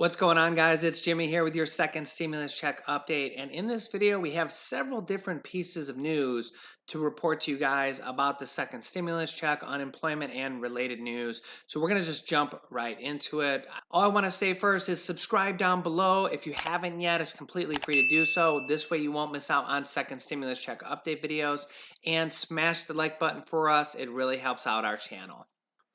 What's going on, guys? It's Jimmy here with your second stimulus check update. And in this video, we have several different pieces of news to report to you guys about the second stimulus check, unemployment, and related news. So we're going to just jump right into it. All I want to say first is subscribe down below. If you haven't yet, it's completely free to do so. This way you won't miss out on second stimulus check update videos. And smash the like button for us. It really helps out our channel.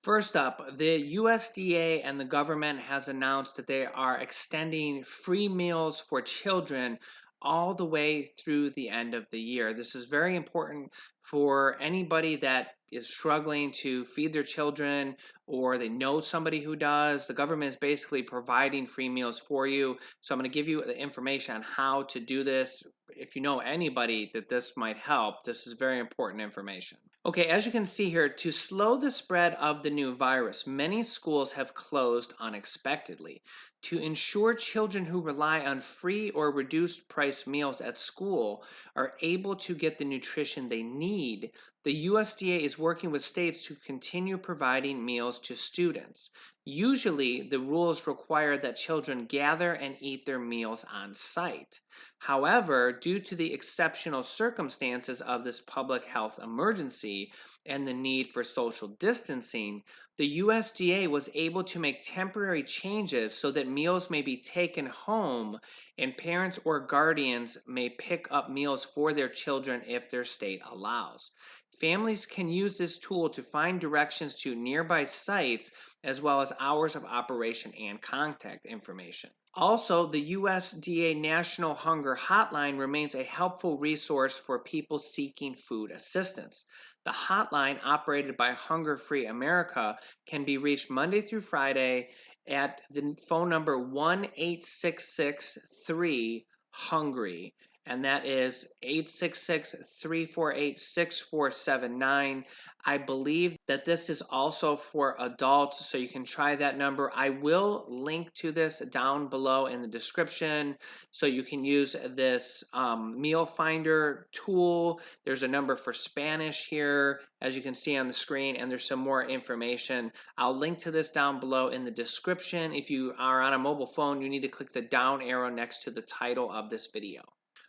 First up, the USDA and the government has announced that they are extending free meals for children all the way through the end of the year. This is very important for anybody that is struggling to feed their children or they know somebody who does. The government is basically providing free meals for you. So I'm going to give you the information on how to do this. If you know anybody that this might help, this is very important information. Okay, as you can see here, to slow the spread of the new virus, many schools have closed unexpectedly. To ensure children who rely on free or reduced price meals at school are able to get the nutrition they need, the USDA is working with states to continue providing meals to students. Usually, the rules require that children gather and eat their meals on site. However, due to the exceptional circumstances of this public health emergency and the need for social distancing, the USDA was able to make temporary changes so that meals may be taken home and parents or guardians may pick up meals for their children if their state allows. Families can use this tool to find directions to nearby sites as well as hours of operation and contact information. Also, the USDA National Hunger Hotline remains a helpful resource for people seeking food assistance. The hotline, operated by Hunger Free America, can be reached Monday through Friday at the phone number 1-866-3-HUNGRY. And that is 866-348-6479. I believe that this is also for adults, so you can try that number. I will link to this down below in the description, so you can use this meal finder tool. There's a number for Spanish here, as you can see on the screen, and there's some more information. I'll link to this down below in the description. If you are on a mobile phone, you need to click the down arrow next to the title of this video.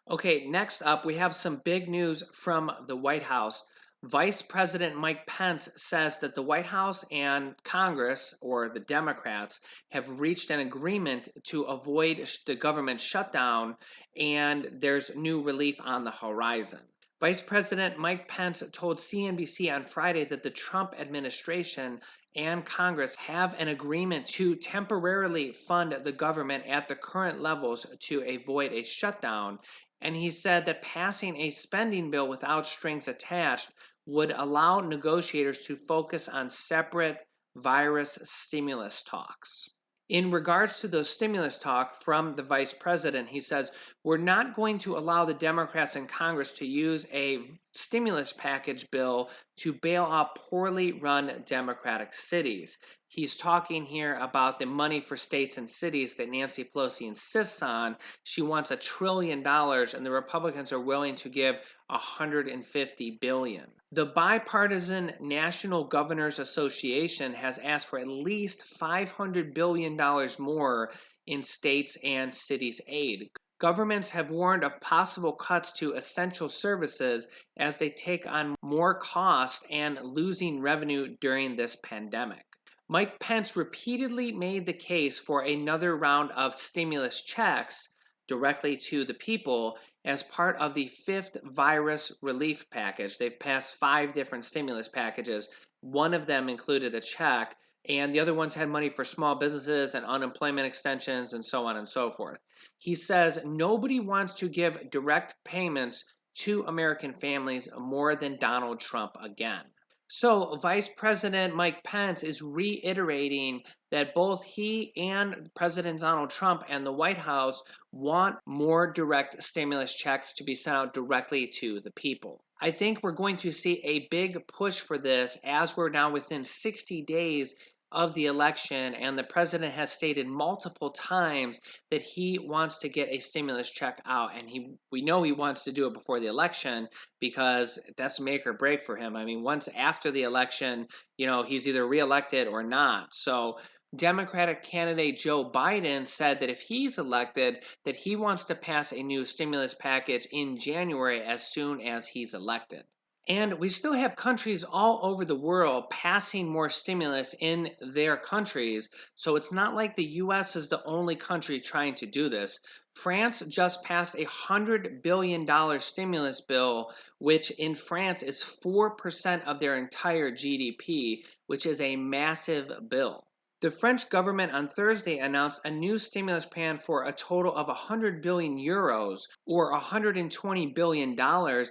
Okay, next up, we have some big news from the White House. Vice President Mike Pence says that the White House and Congress, or the Democrats, have reached an agreement to avoid the government shutdown, and there's new relief on the horizon. Vice President Mike Pence told CNBC on Friday that the Trump administration and Congress have an agreement to temporarily fund the government at the current levels to avoid a shutdown. And he said that passing a spending bill without strings attached would allow negotiators to focus on separate virus stimulus talks. In regards to those stimulus talk from the vice president, he says, we're not going to allow the Democrats in Congress to use a stimulus package bill to bail out poorly run Democratic cities. He's talking here about the money for states and cities that Nancy Pelosi insists on. She wants $1 trillion, and the Republicans are willing to give $150 billion. The Bipartisan National Governors Association has asked for at least $500 billion more in states and cities' aid. Governments have warned of possible cuts to essential services as they take on more cost and losing revenue during this pandemic. Mike Pence repeatedly made the case for another round of stimulus checks directly to the people as part of the fifth virus relief package. They've passed 5 different stimulus packages. One of them included a check, and the other ones had money for small businesses and unemployment extensions and so on and so forth. He says nobody wants to give direct payments to American families more than Donald Trump again. So Vice President Mike Pence is reiterating that both he and President Donald Trump and the White House want more direct stimulus checks to be sent out directly to the people. I think we're going to see a big push for this as we're now within 60 days of the election, and the president has stated multiple times that he wants to get a stimulus check out, and we know he wants to do it before the election because that's make or break for him. I mean, once after the election, he's either reelected or not. So Democratic candidate Joe Biden said that if he's elected, that he wants to pass a new stimulus package in January as soon as he's elected. And we still have countries all over the world passing more stimulus in their countries. So it's not like the US is the only country trying to do this. France just passed $100 billion stimulus bill, which in France is 4% of their entire GDP, which is a massive bill. The French government on Thursday announced a new stimulus plan for a total of 100 billion euros, or $120 billion,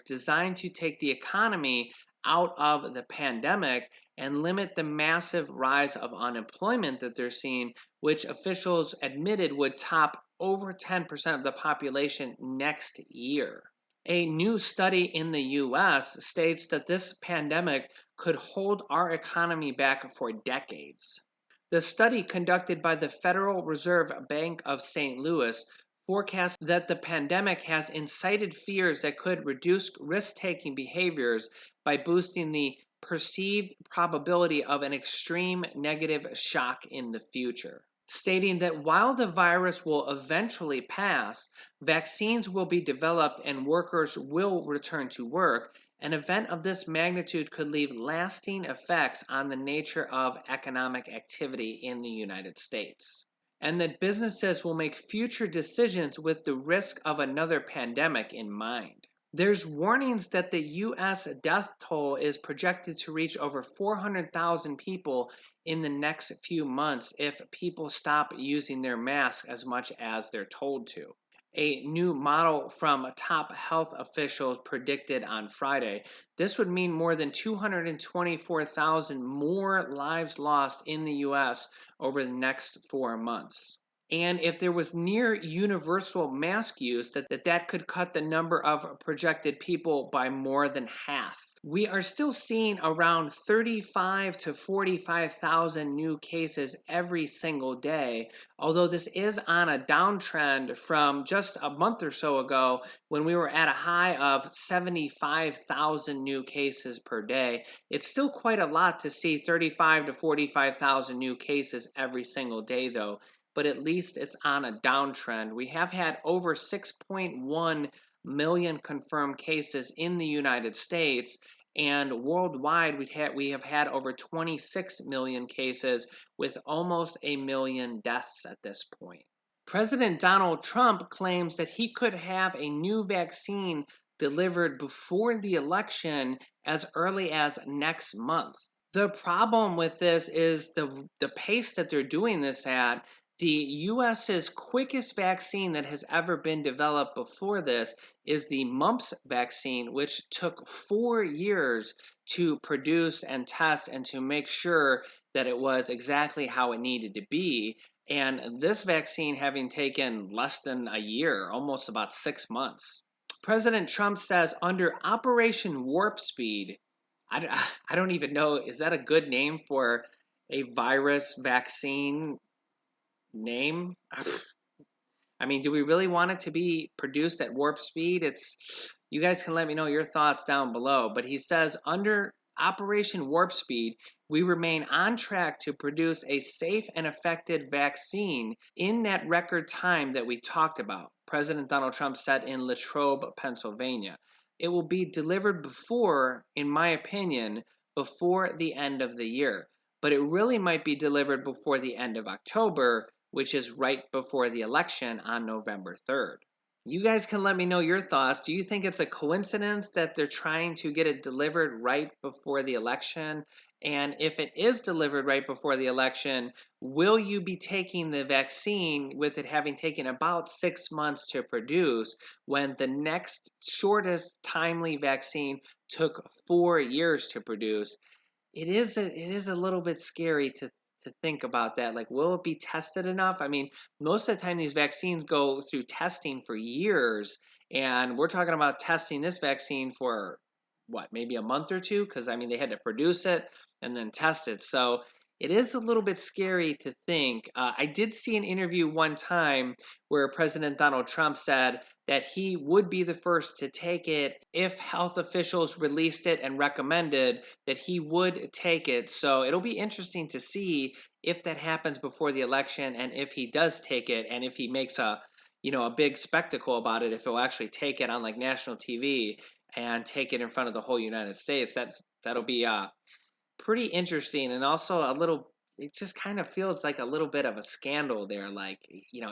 designed to take the economy out of the pandemic and limit the massive rise of unemployment that they're seeing, which officials admitted would top over 10% of the population next year. A new study in the US states that this pandemic could hold our economy back for decades. The study conducted by the Federal Reserve Bank of St. Louis forecasts that the pandemic has incited fears that could reduce risk-taking behaviors by boosting the perceived probability of an extreme negative shock in the future, stating that while the virus will eventually pass, vaccines will be developed and workers will return to work. An event of this magnitude could leave lasting effects on the nature of economic activity in the United States, and that businesses will make future decisions with the risk of another pandemic in mind. There's warnings that the U.S. death toll is projected to reach over 400,000 people in the next few months if people stop using their masks as much as they're told to. A new model from top health officials predicted on Friday. This would mean more than 224,000 more lives lost in the U.S. over the next 4 months. And if there was near universal mask use, that could cut the number of projected people by more than half. We are still seeing around 35 to 45,000 new cases every single day, although this is on a downtrend from just a month or so ago when we were at a high of 75,000 new cases per day. It's still quite a lot to see 35 to 45,000 new cases every single day though, but at least it's on a downtrend. We have had over 6.1 million confirmed cases in the United States, and worldwide we have had over 26 million cases with almost a million deaths at this point. President Donald Trump claims that he could have a new vaccine delivered before the election as early as next month. The problem with this is the pace that they're doing this at. The US's quickest vaccine that has ever been developed before this is the mumps vaccine, which took 4 years to produce and test and to make sure that it was exactly how it needed to be. And this vaccine having taken less than a year, almost about 6 months. President Trump says under Operation Warp Speed, I don't even know, is that a good name for a virus vaccine name? I mean, do we really want it to be produced at warp speed? You guys can let me know your thoughts down below. But he says under Operation Warp Speed, we remain on track to produce a safe and effective vaccine in that record time that we talked about, President Donald Trump said in Latrobe, Pennsylvania. It will be delivered before, in my opinion, before the end of the year. But it really might be delivered before the end of October, which is right before the election on November 3rd. You guys can let me know your thoughts. Do you think it's a coincidence that they're trying to get it delivered right before the election? And if it is delivered right before the election, will you be taking the vaccine with it having taken about 6 months to produce when the next shortest timely vaccine took 4 years to produce? It is a little bit scary to think about that. Like, will it be tested enough? I mean, most of the time these vaccines go through testing for years, and we're talking about testing this vaccine for what, maybe a month or two? Because I mean, they had to produce it and then test it. So it is a little bit scary to think. I did see an interview one time where President Donald Trump said that he would be the first to take it if health officials released it and recommended that he would take it. So it'll be interesting to see if that happens before the election, and if he does take it, and if he makes a big spectacle about it, if he'll actually take it on like national TV and take it in front of the whole United States. That'll be pretty interesting, and also a little. It just kind of feels like a little bit of a scandal there. Like,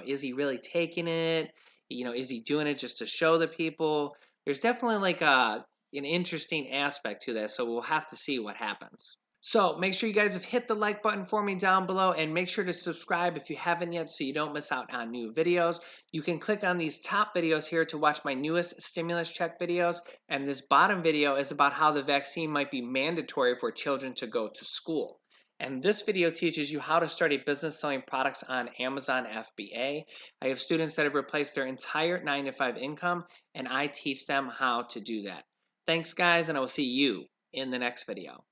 is he really taking it? Is he doing it just to show the people? There's definitely like an interesting aspect to this, so we'll have to see what happens. So make sure you guys have hit the like button for me down below, and make sure to subscribe if you haven't yet so you don't miss out on new videos. You can click on these top videos here to watch my newest stimulus check videos, and this bottom video is about how the vaccine might be mandatory for children to go to school. And this video teaches you how to start a business selling products on Amazon FBA. I have students that have replaced their entire 9-to-5 income, and I teach them how to do that. Thanks guys, and I will see you in the next video.